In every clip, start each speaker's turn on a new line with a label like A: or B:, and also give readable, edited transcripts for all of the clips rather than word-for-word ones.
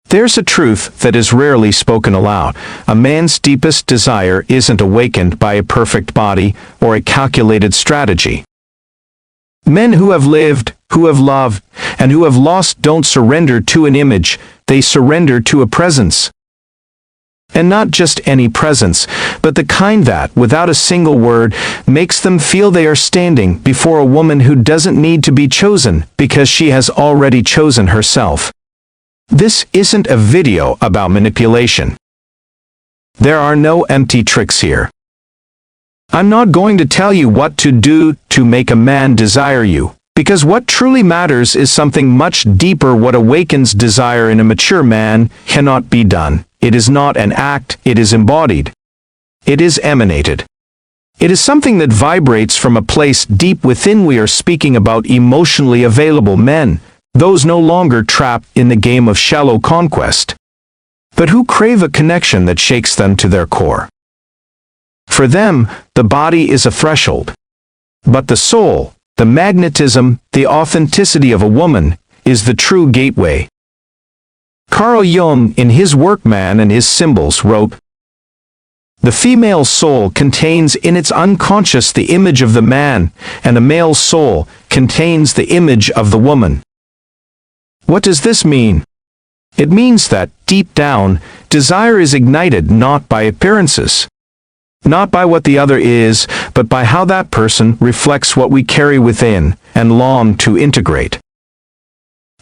A: There's a truth that is rarely spoken aloud. A man's deepest desire isn't awakened by a perfect body or a calculated strategy. Men who have lived, who have loved, and who have lost don't surrender to an image, they surrender to a presence. And not just any presence, but the kind that, without a single word, makes them feel they are standing before a woman who doesn't need to be chosen because she has already chosen herself. This isn't a video about manipulation. There are no empty tricks here. I'm not going to tell you what to do to make a man desire you, because what truly matters is something much deeper. What awakens desire in a mature man cannot be done. It is not an act, it is embodied. It is emanated. It is something that vibrates from a place deep within. We are speaking about emotionally available men, those no longer trapped in the game of shallow conquest, but who crave a connection that shakes them to their core. For them, the body is a threshold, but the soul, the magnetism, the authenticity of a woman, is the true gateway. Carl Jung, in his work Man and His Symbols, wrote, "The female soul contains in its unconscious the image of the man, and the male soul contains the image of the woman." What does this mean? It means that, deep down, desire is ignited not by appearances, not by what the other is, but by how that person reflects what we carry within and long to integrate.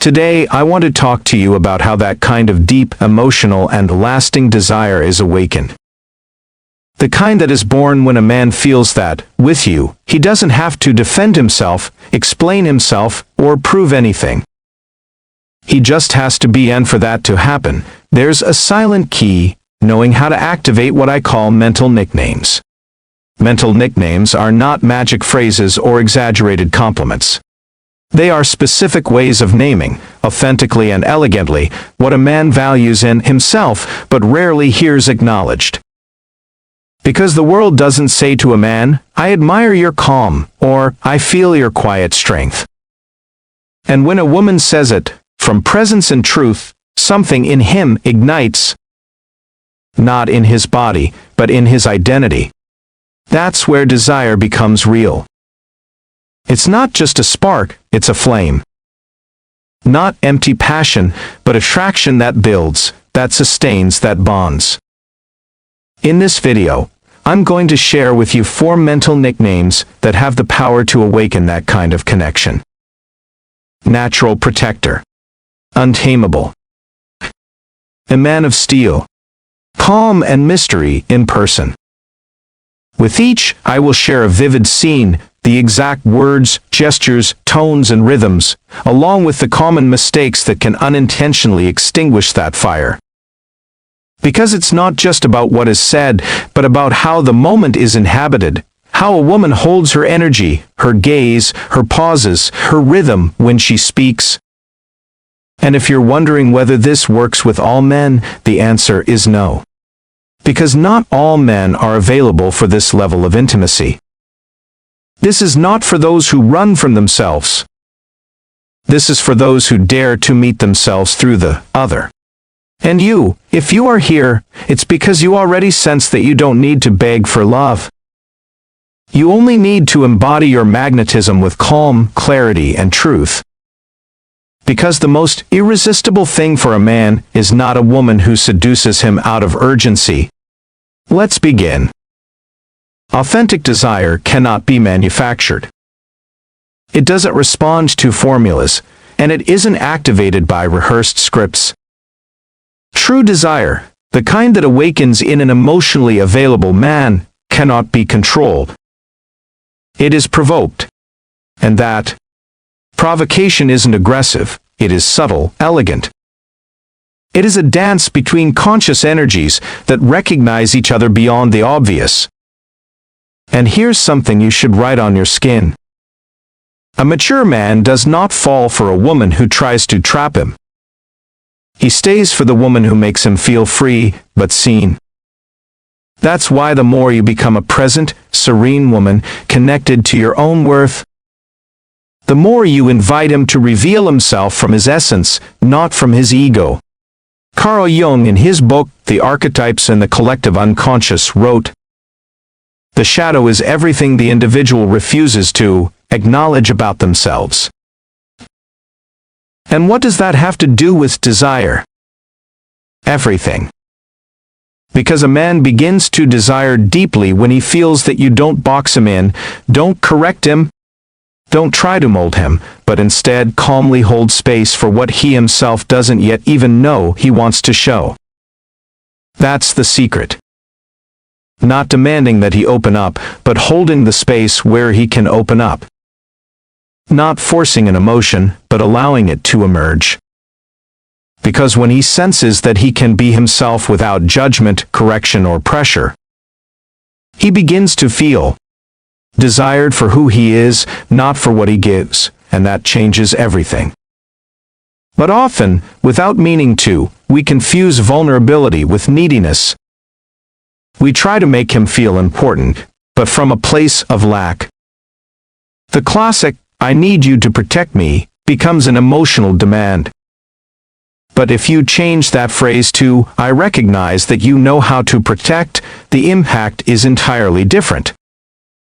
A: Today, I want to talk to you about how that kind of deep, emotional, and lasting desire is awakened. The kind that is born when a man feels that, with you, he doesn't have to defend himself, explain himself, or prove anything. He just has to be, and for that to happen, there's a silent key: knowing how to activate what I call mental nicknames. Mental nicknames are not magic phrases or exaggerated compliments. They are specific ways of naming, authentically and elegantly, what a man values in himself but rarely hears acknowledged. Because the world doesn't say to a man, "I admire your calm," or "I feel your quiet strength." And when a woman says it, from presence and truth, something in him ignites, not in his body, but in his identity. That's where desire becomes real. It's not just a spark, it's a flame. Not empty passion, but attraction that builds, that sustains, that bonds. In this video, I'm going to share with you 4 mental nicknames that have the power to awaken that kind of connection. Natural protector. Untamable. A man of steel. Calm and mystery in person. With each, I will share a vivid scene, the exact words, gestures, tones, and rhythms, along with the common mistakes that can unintentionally extinguish that fire. Because it's not just about what is said, but about how the moment is inhabited, how a woman holds her energy, her gaze, her pauses, her rhythm when she speaks. And if you're wondering whether this works with all men, the answer is no. Because not all men are available for this level of intimacy. This is not for those who run from themselves. This is for those who dare to meet themselves through the other. And you, if you are here, it's because you already sense that you don't need to beg for love. You only need to embody your magnetism with calm, clarity, and truth. Because the most irresistible thing for a man is not a woman who seduces him out of urgency. Let's begin. Authentic desire cannot be manufactured. It doesn't respond to formulas, and it isn't activated by rehearsed scripts. True desire, the kind that awakens in an emotionally available man, cannot be controlled. It is provoked. And that provocation isn't aggressive, it is subtle, elegant. It is a dance between conscious energies that recognize each other beyond the obvious. And here's something you should write on your skin. A mature man does not fall for a woman who tries to trap him. He stays for the woman who makes him feel free, but seen. That's why the more you become a present, serene woman, connected to your own worth, the more you invite him to reveal himself from his essence, not from his ego. Carl Jung, in his book, The Archetypes and the Collective Unconscious, wrote, "The shadow is everything the individual refuses to acknowledge about themselves." And what does that have to do with desire? Everything. Because a man begins to desire deeply when he feels that you don't box him in, don't correct him, don't try to mold him, but instead calmly hold space for what he himself doesn't yet even know he wants to show. That's the secret. Not demanding that he open up, but holding the space where he can open up. Not forcing an emotion, but allowing it to emerge. Because when he senses that he can be himself without judgment, correction, or pressure, he begins to feel desired for who he is, not for what he gives, and that changes everything. But often, without meaning to, we confuse vulnerability with neediness. We try to make him feel important, but from a place of lack. The classic, "I need you to protect me," becomes an emotional demand. But if you change that phrase to, "I recognize that you know how to protect," the impact is entirely different.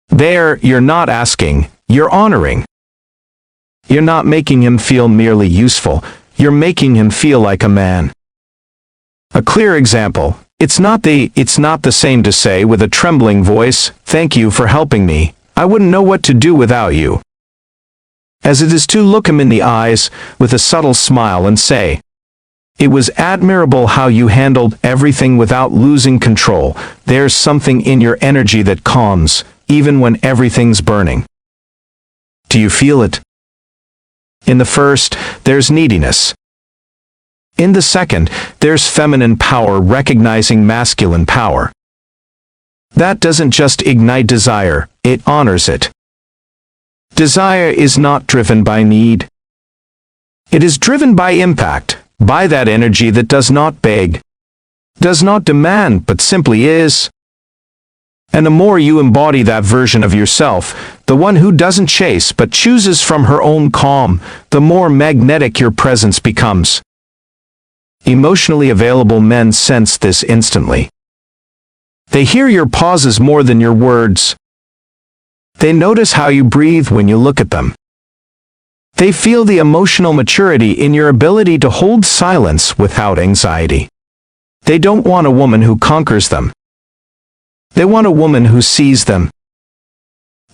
A: There, you're not asking, you're honoring. You're not making him feel merely useful, you're making him feel like a man. A clear example, it's not the same to say with a trembling voice, "Thank you for helping me, I wouldn't know what to do without you," as it is to look him in the eyes with a subtle smile and say, "It was admirable how you handled everything without losing control. There's something in your energy that calms, even when everything's burning." Do you feel it? In the first, there's neediness. In the second, there's feminine power recognizing masculine power. That doesn't just ignite desire, it honors it. Desire is not driven by need. It is driven by impact, by that energy that does not beg, does not demand, but simply is. And the more you embody that version of yourself, the one who doesn't chase but chooses from her own calm, the more magnetic your presence becomes. Emotionally available men sense this instantly. They hear your pauses more than your words. They notice how you breathe when you look at them. They feel the emotional maturity in your ability to hold silence without anxiety. They don't want a woman who conquers them. They want a woman who sees them.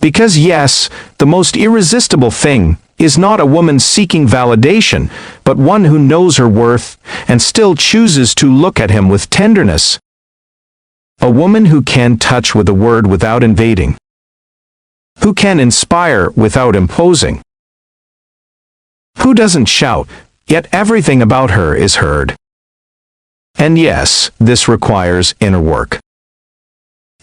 A: Because yes, the most irresistible thing is not a woman seeking validation, but one who knows her worth and still chooses to look at him with tenderness. A woman who can touch with a word without invading. Who can inspire without imposing. Who doesn't shout, yet everything about her is heard. And yes, this requires inner work.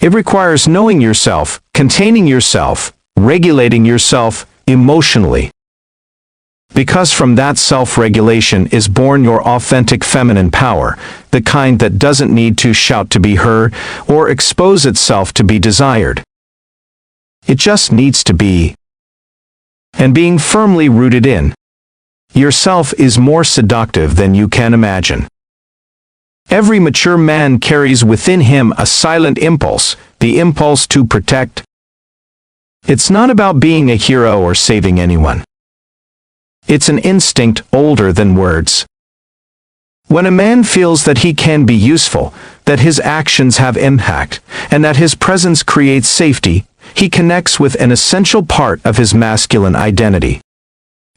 A: It requires knowing yourself, containing yourself, regulating yourself emotionally. Because from that self-regulation is born your authentic feminine power, the kind that doesn't need to shout to be heard or expose itself to be desired. It just needs to be. And being firmly rooted in yourself is more seductive than you can imagine. Every mature man carries within him a silent impulse, the impulse to protect. It's not about being a hero or saving anyone. It's an instinct older than words. When a man feels that he can be useful, that his actions have impact, and that his presence creates safety, he connects with an essential part of his masculine identity.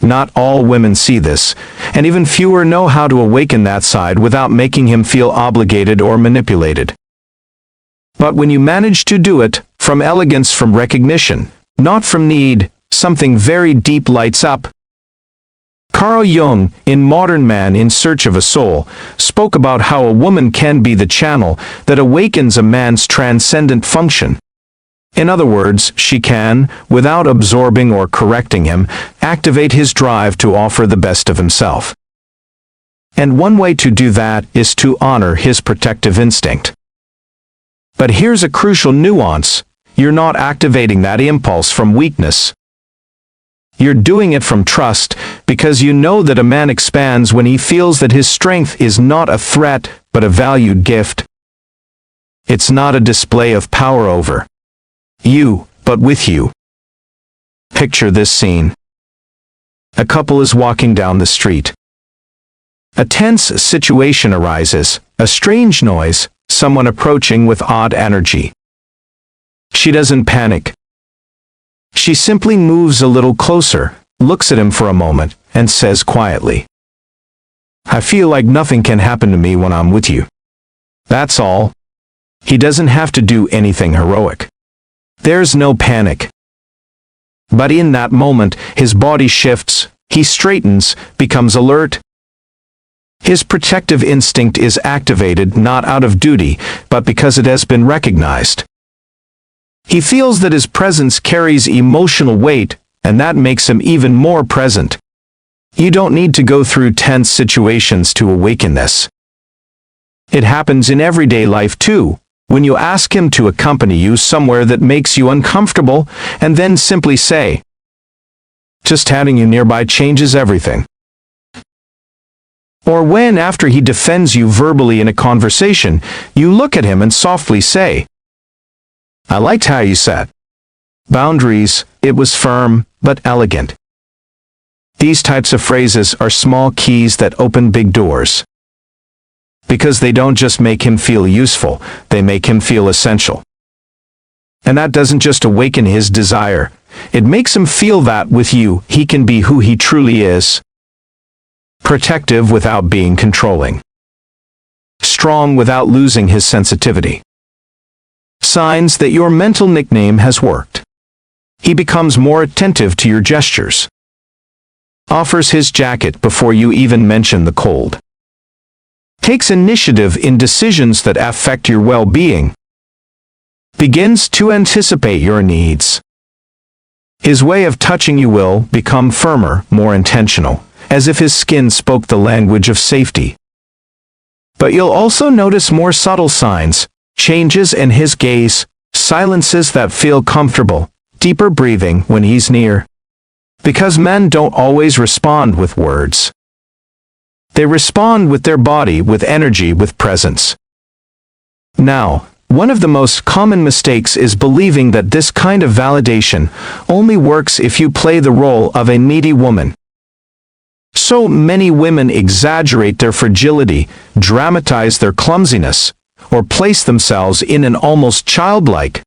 A: Not all women see this, and even fewer know how to awaken that side without making him feel obligated or manipulated. But when you manage to do it, from elegance, from recognition, not from need, something very deep lights up. Carl Jung, in Modern Man in Search of a Soul, spoke about how a woman can be the channel that awakens a man's transcendent function. In other words, she can, without absorbing or correcting him, activate his drive to offer the best of himself. And one way to do that is to honor his protective instinct. But here's a crucial nuance: you're not activating that impulse from weakness. You're doing it from trust, because you know that a man expands when he feels that his strength is not a threat, but a valued gift. It's not a display of power over you, but with you. Picture this scene. A couple is walking down the street. A tense situation arises, a strange noise, someone approaching with odd energy. She doesn't panic. She simply moves a little closer, looks at him for a moment, and says quietly, "I feel like nothing can happen to me when I'm with you." That's all. He doesn't have to do anything heroic. There's no panic. But in that moment, his body shifts, he straightens, becomes alert. His protective instinct is activated not out of duty, but because it has been recognized. He feels that his presence carries emotional weight, and that makes him even more present. You don't need to go through tense situations to awaken this. It happens in everyday life too, when you ask him to accompany you somewhere that makes you uncomfortable, and then simply say, "Just having you nearby changes everything." Or when, after he defends you verbally in a conversation, you look at him and softly say, "I liked how you said boundaries, it was firm, but elegant." These types of phrases are small keys that open big doors. Because they don't just make him feel useful, they make him feel essential. And that doesn't just awaken his desire, it makes him feel that with you, he can be who he truly is. Protective without being controlling. Strong without losing his sensitivity. Signs that your mental nickname has worked. He becomes more attentive to your gestures. Offers his jacket before you even mention the cold. Takes initiative in decisions that affect your well-being. Begins to anticipate your needs. His way of touching you will become firmer, more intentional, as if his skin spoke the language of safety. But you'll also notice more subtle signs, changes in his gaze, silences that feel comfortable, deeper breathing when he's near. Because men don't always respond with words. They respond with their body, with energy, with presence. Now, one of the most common mistakes is believing that this kind of validation only works if you play the role of a needy woman. So many women exaggerate their fragility, dramatize their clumsiness, or place themselves in an almost childlike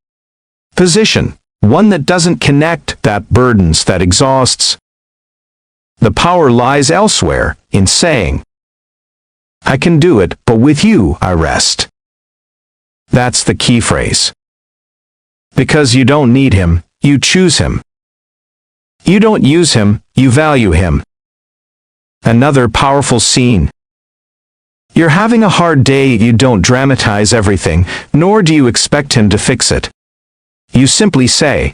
A: position, one that doesn't connect, that burdens, that exhausts. The power lies elsewhere, in saying, "I can do it, but with you, I rest." That's the key phrase. Because you don't need him, you choose him. You don't use him, you value him. Another powerful scene. You're having a hard day, you don't dramatize everything, nor do you expect him to fix it. You simply say,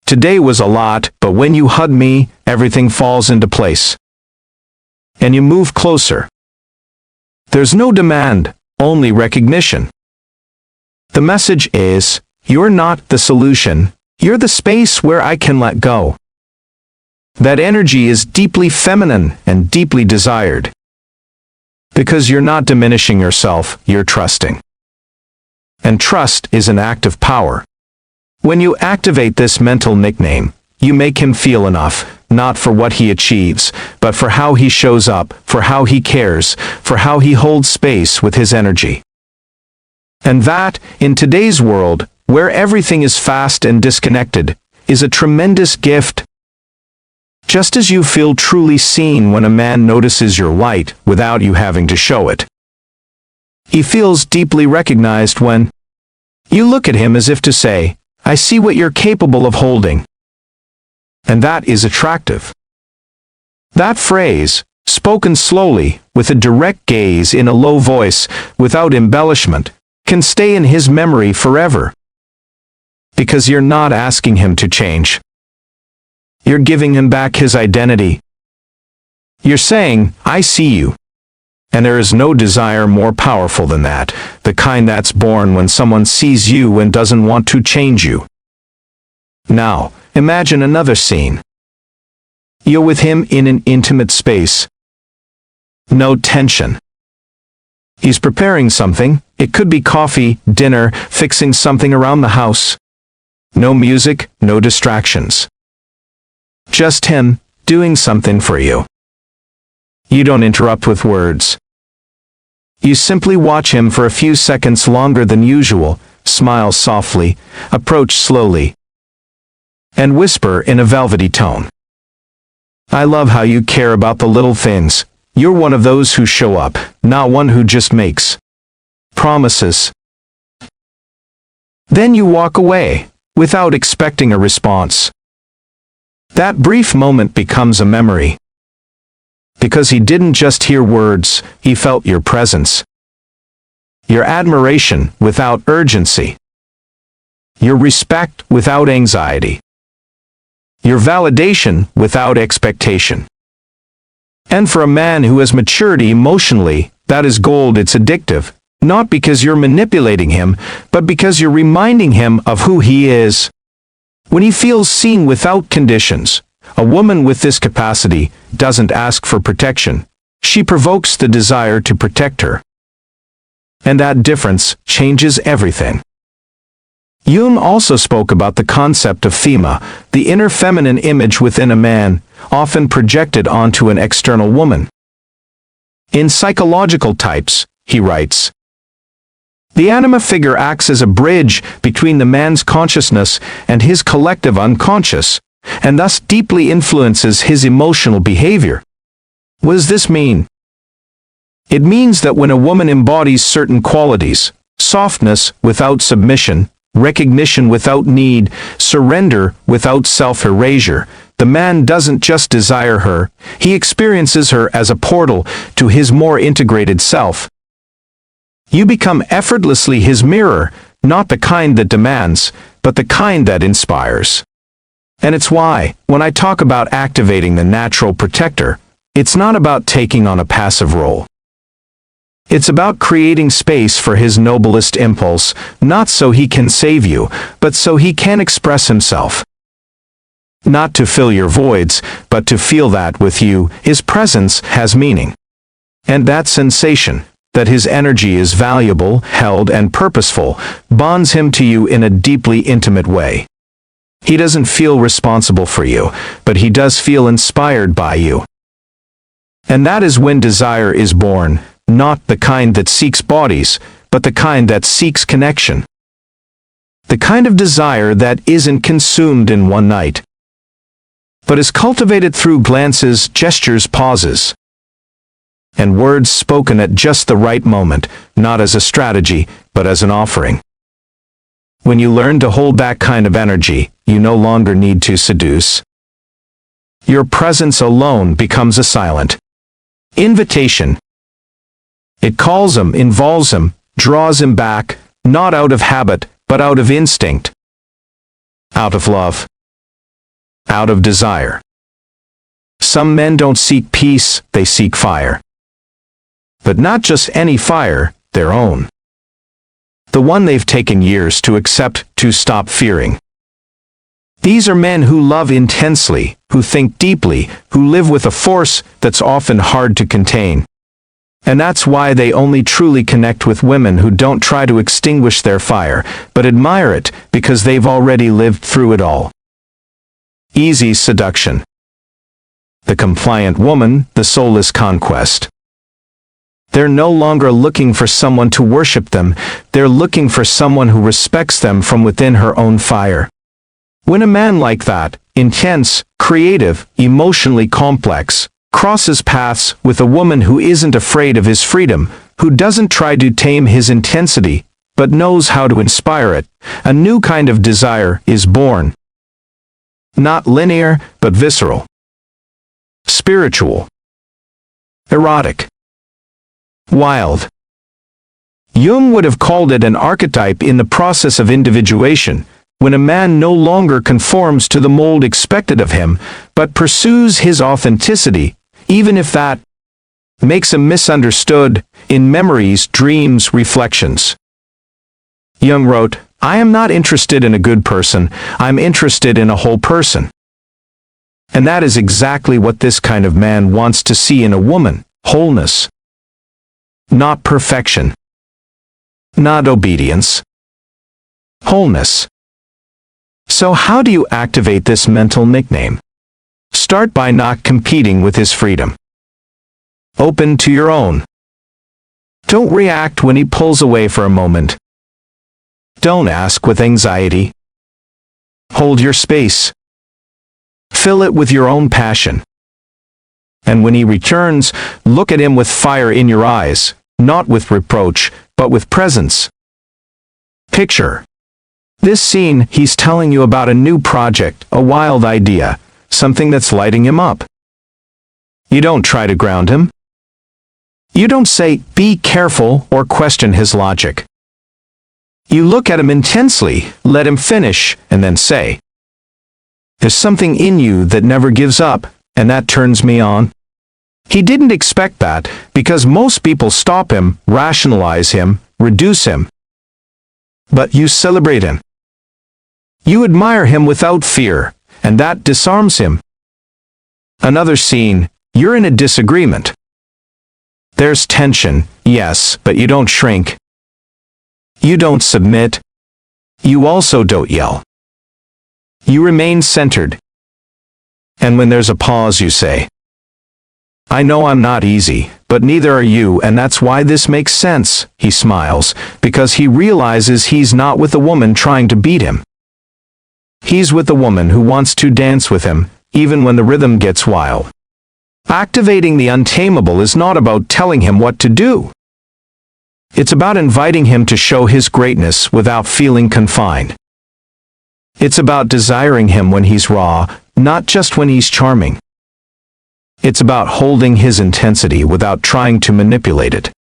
A: "Today was a lot, but when you hug me, everything falls into place." And you move closer. There's no demand, only recognition. The message is, you're not the solution, you're the space where I can let go. That energy is deeply feminine and deeply desired. Because you're not diminishing yourself, you're trusting. And trust is an act of power. When you activate this mental nickname, you make him feel enough, not for what he achieves, but for how he shows up, for how he cares, for how he holds space with his energy. And that, in today's world, where everything is fast and disconnected, is a tremendous gift. Just as you feel truly seen when a man notices your light without you having to show it. He feels deeply recognized when you look at him as if to say, "I see what you're capable of holding." And that is attractive. That phrase, spoken slowly, with a direct gaze in a low voice, without embellishment, can stay in his memory forever. Because you're not asking him to change. You're giving him back his identity. You're saying, "I see you." And there is no desire more powerful than that, the kind that's born when someone sees you and doesn't want to change you. Now, imagine another scene. You're with him in an intimate space. No tension. He's preparing something. It could be coffee, dinner, fixing something around the house. No music, no distractions. Just him, doing something for you. You don't interrupt with words. You simply watch him for a few seconds longer than usual, smile softly, approach slowly, and whisper in a velvety tone. I love how you care about the little things. You're one of those who show up, not one who just makes promises. Then you walk away, without expecting a response. That brief moment becomes a memory. Because he didn't just hear words, he felt your presence. Your admiration without urgency. Your respect without anxiety. Your validation without expectation. And for a man who has matured emotionally, that is gold. It's addictive, not because you're manipulating him, but because you're reminding him of who he is. When he feels seen without conditions, a woman with this capacity doesn't ask for protection. She provokes the desire to protect her. And that difference changes everything. Jung also spoke about the concept of fema, the inner feminine image within a man, often projected onto an external woman. In Psychological Types, he writes, the anima figure acts as a bridge between the man's consciousness and his collective unconscious, and thus deeply influences his emotional behavior. What does this mean? It means that when a woman embodies certain qualities, softness without submission, recognition without need, surrender without self-erasure, the man doesn't just desire her, he experiences her as a portal to his more integrated self. You become effortlessly his mirror, not the kind that demands, but the kind that inspires. And it's why, when I talk about activating the natural protector, it's not about taking on a passive role. It's about creating space for his noblest impulse, not so he can save you, but so he can express himself. Not to fill your voids, but to feel that with you, his presence has meaning. And that sensation, that his energy is valuable, held, and purposeful, bonds him to you in a deeply intimate way. He doesn't feel responsible for you, but he does feel inspired by you. And that is when desire is born, not the kind that seeks bodies, but the kind that seeks connection. The kind of desire that isn't consumed in one night, but is cultivated through glances, gestures, pauses, and words spoken at just the right moment, not as a strategy, but as an offering. When you learn to hold that kind of energy, you no longer need to seduce. Your presence alone becomes a silent invitation. It calls him, involves him, draws him back, not out of habit, but out of instinct. Out of love. Out of desire. Some men don't seek peace, they seek fire. But not just any fire, their own. The one they've taken years to accept, to stop fearing. These are men who love intensely, who think deeply, who live with a force that's often hard to contain. And that's why they only truly connect with women who don't try to extinguish their fire, but admire it because they've already lived through it all. Easy seduction. The compliant woman, the soulless conquest. They're no longer looking for someone to worship them, they're looking for someone who respects them from within her own fire. When a man like that, intense, creative, emotionally complex, crosses paths with a woman who isn't afraid of his freedom, who doesn't try to tame his intensity, but knows how to inspire it, a new kind of desire is born. Not linear, but visceral. Spiritual. Erotic. Wild. Jung would have called it an archetype in the process of individuation, when a man no longer conforms to the mold expected of him, but pursues his authenticity, even if that makes him misunderstood, in memories, dreams, reflections. Jung wrote, I am not interested in a good person, I'm interested in a whole person. And that is exactly what this kind of man wants to see in a woman: wholeness. Not perfection. Not obedience. Wholeness. So how do you activate this mental nickname? Start by not competing with his freedom. Open to your own. Don't react when he pulls away for a moment. Don't ask with anxiety. Hold your space. Fill it with your own passion. And when he returns, look at him with fire in your eyes, not with reproach, but with presence. Picture this scene: he's telling you about a new project, a wild idea, something that's lighting him up. You don't try to ground him. You don't say, "Be careful," or question his logic. You look at him intensely, let him finish, and then say, "There's something in you that never gives up, and that turns me on." He didn't expect that, because most people stop him, rationalize him, reduce him. But you celebrate him. You admire him without fear, and that disarms him. Another scene: you're in a disagreement. There's tension, yes, but you don't shrink. You don't submit. You also don't yell. You remain centered. And when there's a pause, you say, "I know I'm not easy, but neither are you, and that's why this makes sense." He smiles, because he realizes he's not with a woman trying to beat him. He's with a woman who wants to dance with him, even when the rhythm gets wild. Activating the untamable is not about telling him what to do. It's about inviting him to show his greatness without feeling confined. It's about desiring him when he's raw, not just when he's charming. It's about holding his intensity without trying to manipulate it.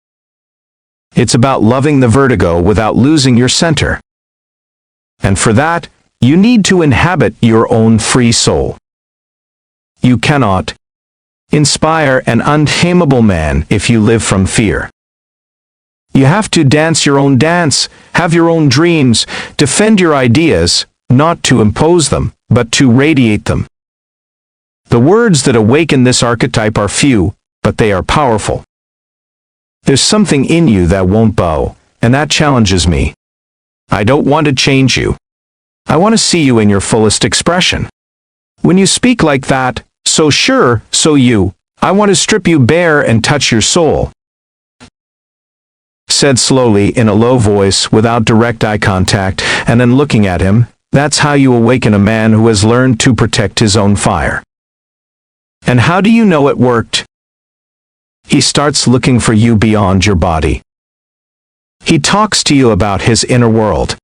A: It's about loving the vertigo without losing your center. And for that, you need to inhabit your own free soul. You cannot inspire an untamable man if you live from fear. You have to dance your own dance, have your own dreams, defend your ideas, not to impose them, but to radiate them. The words that awaken this archetype are few, but they are powerful. There's something in you that won't bow, and that challenges me. I don't want to change you. I want to see you in your fullest expression. When you speak like that, so sure, so you, I want to strip you bare and touch your soul. Said slowly in a low voice without direct eye contact, and then looking at him, that's how you awaken a man who has learned to protect his own fire. And how do you know it worked? He starts looking for you beyond your body. He talks to you about his inner world.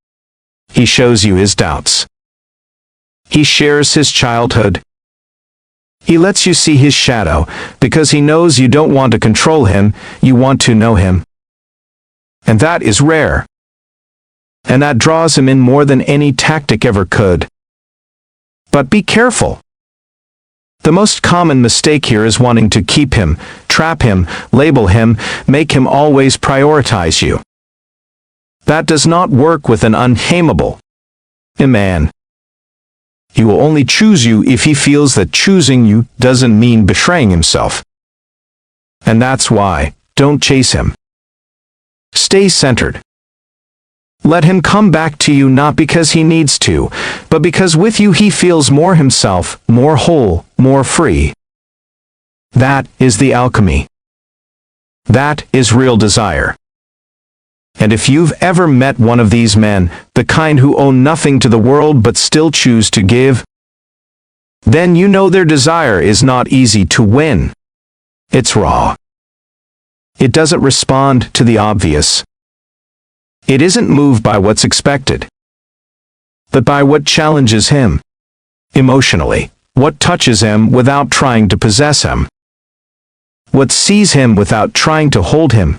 A: He shows you his doubts. He shares his childhood. He lets you see his shadow, because he knows you don't want to control him, you want to know him. And that is rare. And that draws him in more than any tactic ever could. But be careful. The most common mistake here is wanting to keep him, trap him, label him, make him always prioritize you. That does not work with an untamable man. He will only choose you if he feels that choosing you doesn't mean betraying himself. And that's why, don't chase him. Stay centered. Let him come back to you not because he needs to, but because with you he feels more himself, more whole, more free. That is the alchemy. That is real desire. And if you've ever met one of these men, the kind who own nothing to the world but still choose to give, then you know their desire is not easy to win. It's raw. It doesn't respond to the obvious. It isn't moved by what's expected, but by what challenges him emotionally, what touches him without trying to possess him, what sees him without trying to hold him.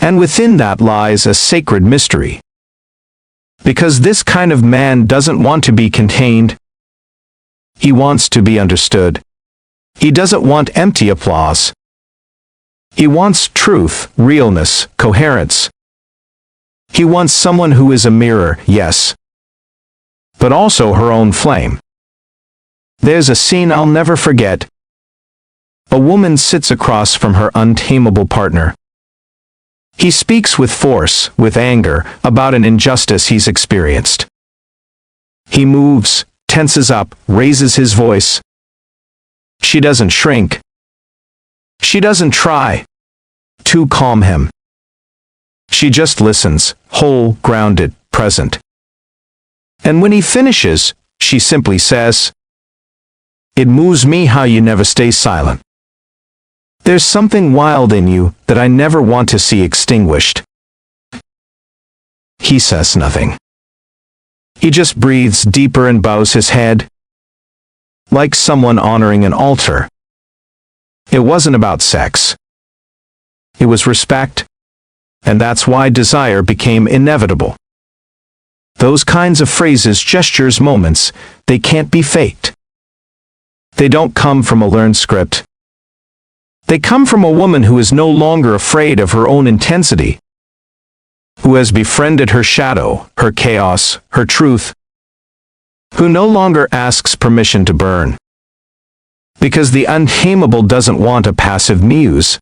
A: And within that lies a sacred mystery. Because this kind of man doesn't want to be contained. He wants to be understood. He doesn't want empty applause. He wants truth, realness, coherence. He wants someone who is a mirror, yes, but also her own flame. There's a scene I'll never forget. A woman sits across from her untamable partner. He speaks with force, with anger, about an injustice he's experienced. He moves, tenses up, raises his voice. She doesn't shrink. She doesn't try to calm him. She just listens, whole, grounded, present. And when he finishes, she simply says, "It moves me how you never stay silent. There's something wild in you that I never want to see extinguished." He says nothing. He just breathes deeper and bows his head, like someone honoring an altar. It wasn't about sex. It was respect, and that's why desire became inevitable. Those kinds of phrases, gestures, moments, they can't be faked. They don't come from a learned script. They come from a woman who is no longer afraid of her own intensity, who has befriended her shadow, her chaos, her truth, who no longer asks permission to burn. Because the untamable doesn't want a passive muse.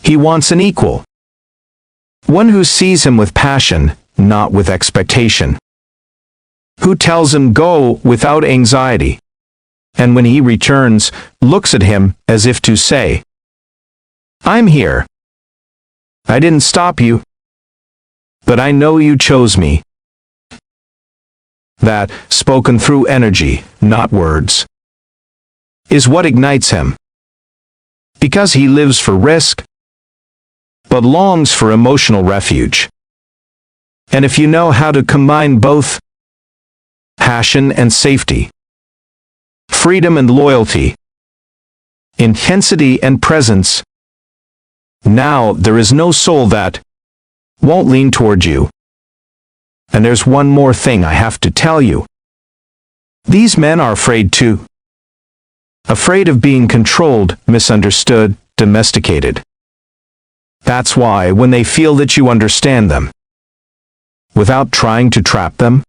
A: He wants an equal. One who sees him with passion, not with expectation. Who tells him go without anxiety. And when he returns, looks at him as if to say, "I'm here. I didn't stop you. But I know you chose me." That, spoken through energy, not words, is what ignites him. Because he lives for risk, but longs for emotional refuge. And if you know how to combine both, passion and safety, freedom and loyalty, intensity and presence, now there is no soul that won't lean toward you. And there's one more thing I have to tell you. These men are afraid too. Afraid of being controlled, misunderstood, domesticated. That's why when they feel that you understand them, without trying to trap them,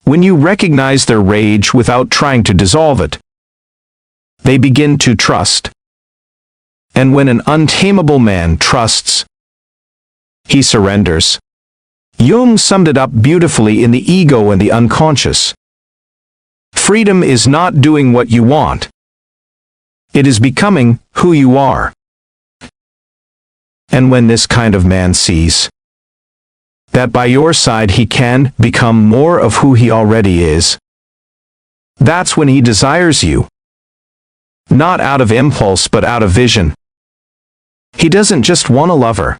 A: when you recognize their rage without trying to dissolve it, they begin to trust. And when an untamable man trusts, he surrenders. Jung summed it up beautifully in The Ego and the Unconscious. Freedom is not doing what you want. It is becoming who you are. And when this kind of man sees that by your side he can become more of who he already is, that's when he desires you. Not out of impulse but out of vision. He doesn't just want a lover.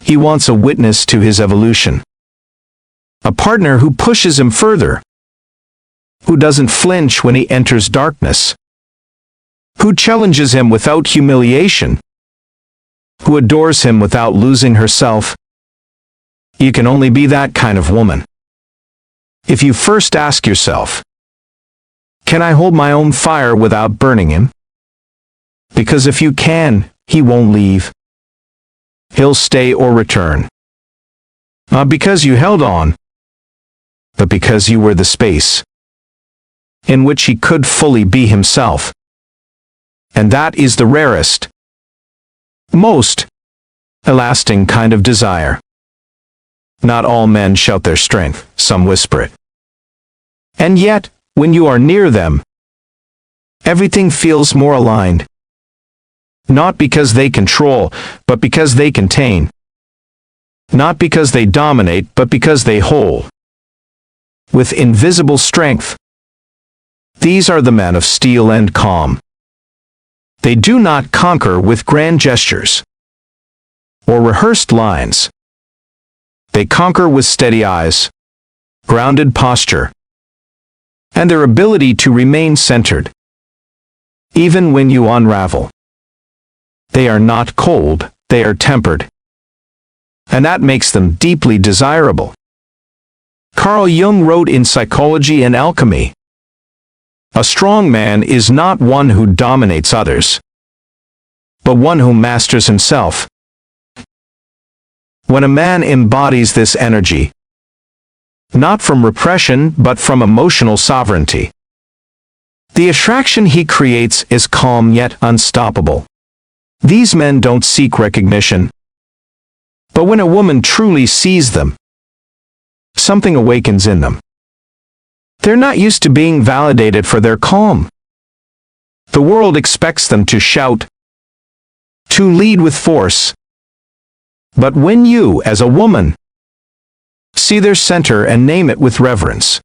A: He wants a witness to his evolution. A partner who pushes him further. Who doesn't flinch when he enters darkness. Who challenges him without humiliation. Who adores him without losing herself. You can only be that kind of woman if you first ask yourself, can I hold my own fire without burning him? Because if you can, he won't leave. He'll stay or return. Not because you held on, but because you were the space in which he could fully be himself. And that is the rarest, most lasting kind of desire. Not all men shout their strength, some whisper it. And yet, when you are near them, everything feels more aligned. Not because they control, but because they contain. Not because they dominate, but because they hold. With invisible strength. These are the men of steel and calm. They do not conquer with grand gestures or rehearsed lines. They conquer with steady eyes, grounded posture, and their ability to remain centered, even when you unravel. They are not cold, they are tempered. And that makes them deeply desirable. Carl Jung wrote in Psychology and Alchemy, a strong man is not one who dominates others, but one who masters himself. When a man embodies this energy, not from repression but from emotional sovereignty, The attraction he creates is calm yet unstoppable. These men don't seek recognition. But when a woman truly sees them, something awakens in them. They're not used to being validated for their calm. The world expects them to shout, to lead with force. But when you, as a woman, see their center and name it with reverence,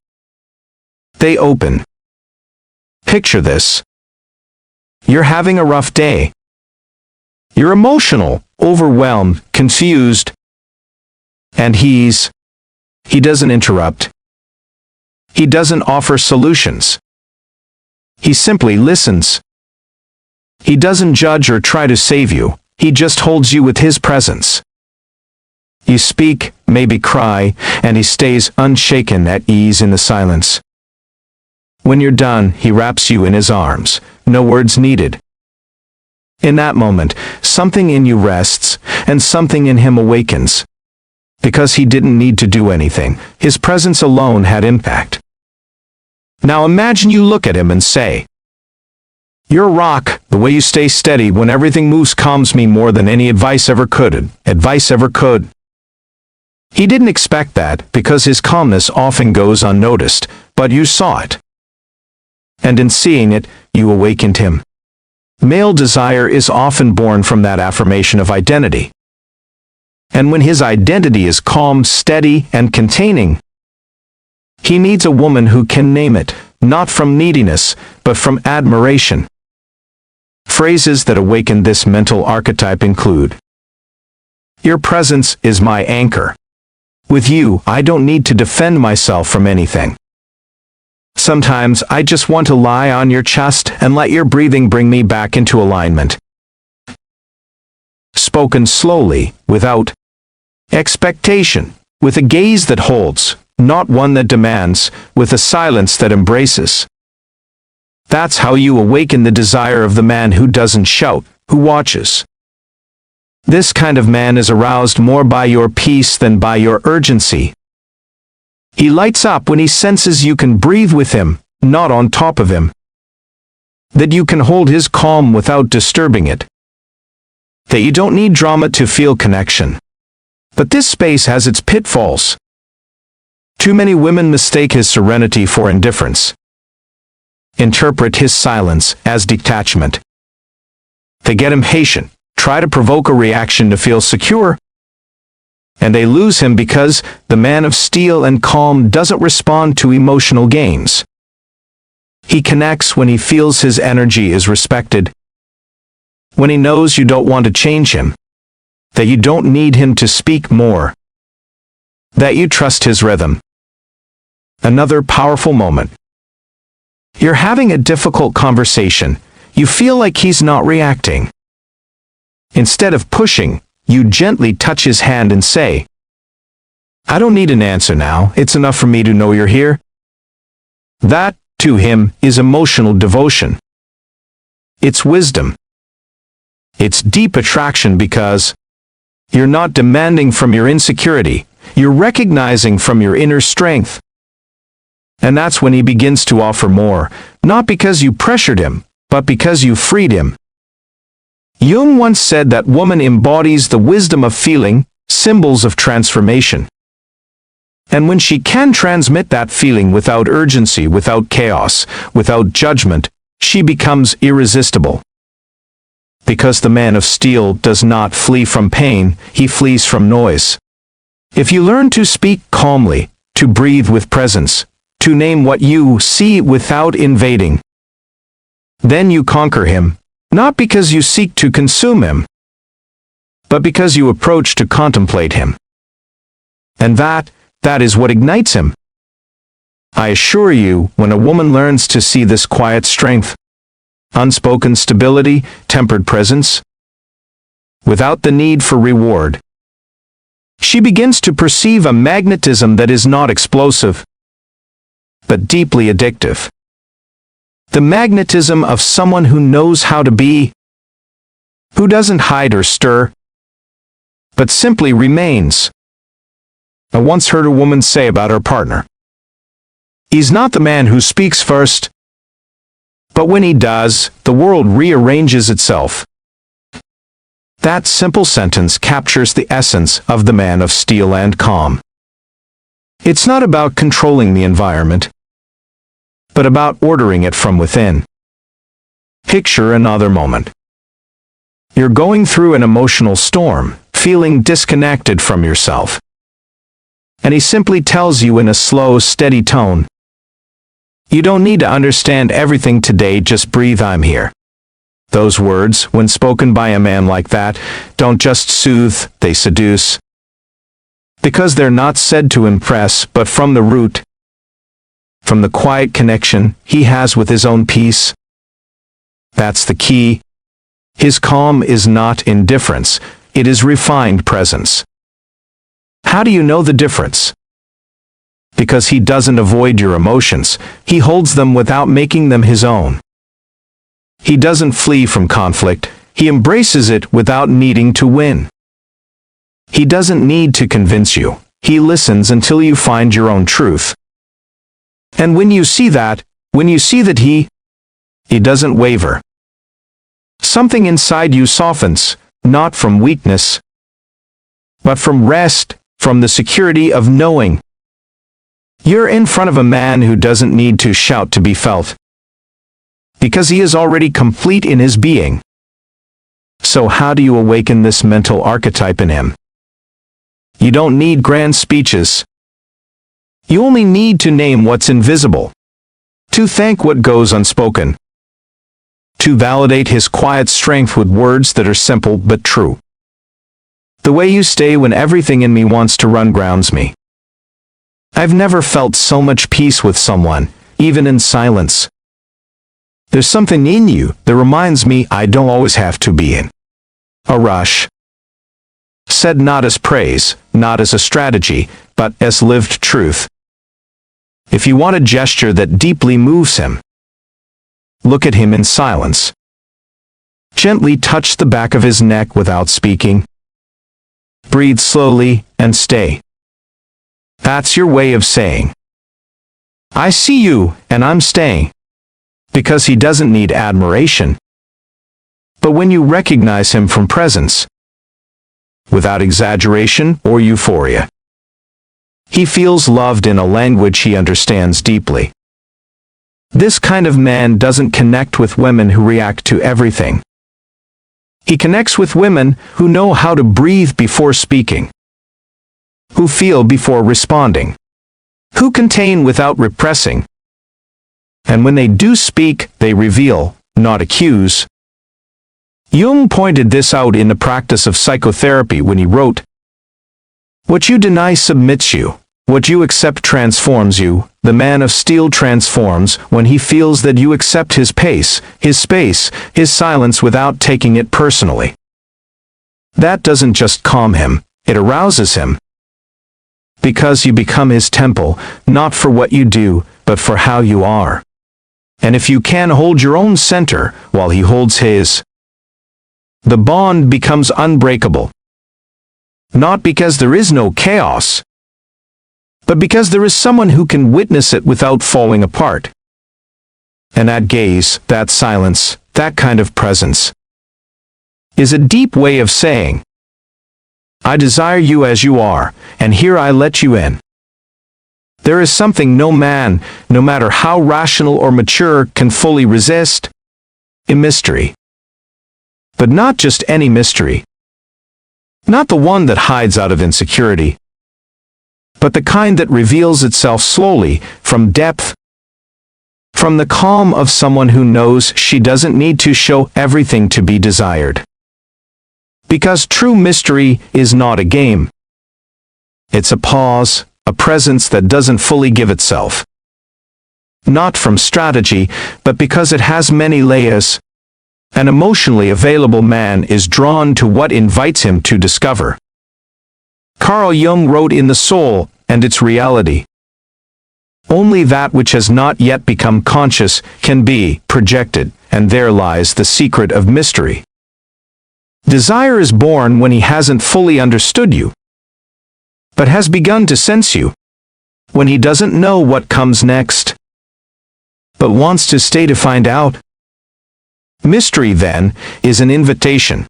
A: they open. Picture this. You're having a rough day. You're emotional, overwhelmed, confused. And he doesn't interrupt. He doesn't offer solutions. He simply listens. He doesn't judge or try to save you. He just holds you with his presence. You speak, maybe cry, and he stays unshaken at ease in the silence. When you're done, he wraps you in his arms, no words needed. In that moment, something in you rests, and something in him awakens. Because he didn't need to do anything, his presence alone had impact. Now imagine you look at him and say, "You're a rock, the way you stay steady when everything moves calms me more than any advice ever could." He didn't expect that, because his calmness often goes unnoticed, but you saw it. And in seeing it, you awakened him. Male desire is often born from that affirmation of identity. And when his identity is calm, steady, and containing, he needs a woman who can name it, not from neediness, but from admiration. Phrases that awaken this mental archetype include, "Your presence is my anchor. With you, I don't need to defend myself from anything. Sometimes I just want to lie on your chest and let your breathing bring me back into alignment." Spoken slowly, without expectation, with a gaze that holds, not one that demands, with a silence that embraces. That's how you awaken the desire of the man who doesn't shout, who watches. This kind of man is aroused more by your peace than by your urgency. He lights up when he senses you can breathe with him, not on top of him. That you can hold his calm without disturbing it. That you don't need drama to feel connection. But this space has its pitfalls. Too many women mistake his serenity for indifference. Interpret his silence as detachment. They get impatient, try to provoke a reaction to feel secure, and they lose him because the man of steel and calm doesn't respond to emotional games. He connects when he feels his energy is respected, when he knows you don't want to change him, that you don't need him to speak more, that you trust his rhythm. Another powerful moment. You're having a difficult conversation. You feel like he's not reacting. Instead of pushing, you gently touch his hand and say, "I don't need an answer now, it's enough for me to know you're here." That, to him, is emotional devotion. It's wisdom. It's deep attraction because you're not demanding from your insecurity, you're recognizing from your inner strength. And that's when he begins to offer more, not because you pressured him, but because you freed him. Jung once said that woman embodies the wisdom of feeling, symbols of transformation. And when she can transmit that feeling without urgency, without chaos, without judgment, she becomes irresistible. Because the man of steel does not flee from pain, he flees from noise. If you learn to speak calmly, to breathe with presence, to name what you see without invading, then you conquer him, not because you seek to consume him, but because you approach to contemplate him. And that is what ignites him. I assure you, when a woman learns to see this quiet strength, unspoken stability, tempered presence, without the need for reward, she begins to perceive a magnetism that is not explosive, but deeply addictive. The magnetism of someone who knows how to be, who doesn't hide or stir, but simply remains. I once heard a woman say about her partner, "He's not the man who speaks first, But when he does, the world rearranges itself. That simple sentence captures the essence of the man of steel and calm. It's not about controlling the environment, but about ordering it from within. Picture another moment. You're going through an emotional storm, feeling disconnected from yourself. And he simply tells you in a slow, steady tone, "You don't need to understand everything today, just breathe, I'm here." Those words, when spoken by a man like that, don't just soothe, they seduce. Because they're not said to impress, but from the root, from the quiet connection he has with his own peace. That's the key. His calm is not indifference, it is refined presence. How do you know the difference? Because he doesn't avoid your emotions, he holds them without making them his own. He doesn't flee from conflict, he embraces it without needing to win. He doesn't need to convince you, he listens until you find your own truth. And when you see that he doesn't waver, something inside you softens, not from weakness, but from rest, from the security of knowing. You're in front of a man who doesn't need to shout to be felt, because he is already complete in his being. So how do you awaken this mental archetype in him? You don't need grand speeches. You only need to name what's invisible, to thank what goes unspoken, to validate his quiet strength with words that are simple but true. The way you stay when everything in me wants to run grounds me. I've never felt so much peace with someone, even in silence. There's something in you that reminds me I don't always have to be in a rush. Said not as praise, not as a strategy, but as lived truth. If you want a gesture that deeply moves him, look at him in silence. Gently touch the back of his neck without speaking. Breathe slowly and stay. That's your way of saying, "I see you, and I'm staying." Because he doesn't need admiration. But when you recognize him from presence, without exaggeration or euphoria, he feels loved in a language he understands deeply. This kind of man doesn't connect with women who react to everything. He connects with women who know how to breathe before speaking, who feel before responding, who contain without repressing. And when they do speak, they reveal, not accuse. Jung pointed this out in the practice of psychotherapy when he wrote, "What you deny submits you. What you accept transforms you. The man of steel transforms when he feels that you accept his pace, his space, his silence without taking it personally." That doesn't just calm him, it arouses him. Because you become his temple, not for what you do, but for how you are. And if you can hold your own center while he holds his, the bond becomes unbreakable. Not because there is no chaos, but because there is someone who can witness it without falling apart. And that gaze, that silence, that kind of presence, is a deep way of saying, "I desire you as you are, and here I let you in." There is something no man, no matter how rational or mature, can fully resist: a mystery. But not just any mystery. Not the one that hides out of insecurity, but the kind that reveals itself slowly, from depth, from the calm of someone who knows she doesn't need to show everything to be desired. Because true mystery is not a game. It's a pause, a presence that doesn't fully give itself. Not from strategy, but because it has many layers. An emotionally available man is drawn to what invites him to discover. Carl Jung wrote in The Soul and Its Reality, "Only that which has not yet become conscious can be projected, and there lies the secret of mystery." Desire is born when he hasn't fully understood you, but has begun to sense you, when he doesn't know what comes next, but wants to stay to find out. Mystery, then, is an invitation.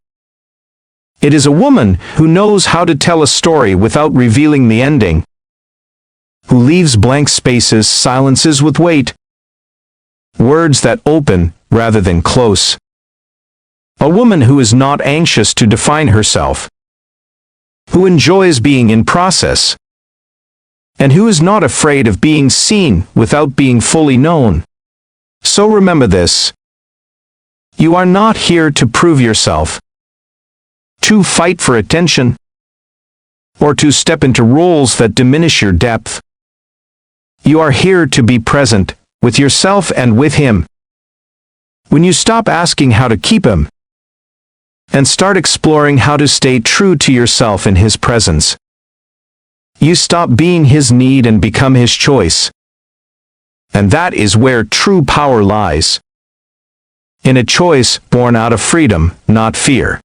A: It is a woman who knows how to tell a story without revealing the ending, who leaves blank spaces, silences with weight, words that open rather than close. A woman who is not anxious to define herself, who enjoys being in process, and who is not afraid of being seen without being fully known. So remember this: you are not here to prove yourself, to fight for attention, or to step into roles that diminish your depth. You are here to be present with yourself and with him. When you stop asking how to keep him, and start exploring how to stay true to yourself in his presence, you stop being his need and become his choice. And that is where true power lies. In a choice born out of freedom, not fear.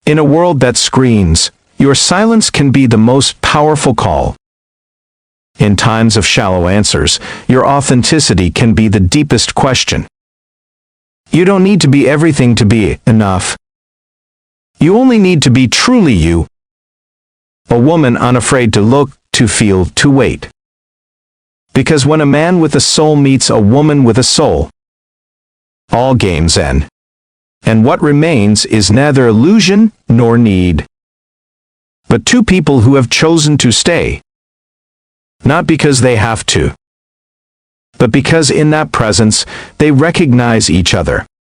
A: In a world that screams, your silence can be the most powerful call. In times of shallow answers, your authenticity can be the deepest question. You don't need to be everything to be enough. You only need to be truly you. A woman unafraid to look, to feel, to wait. Because when a man with a soul meets a woman with a soul, all games end. And what remains is neither illusion nor need, but two people who have chosen to stay. Not because they have to, but because in that presence they recognize each other.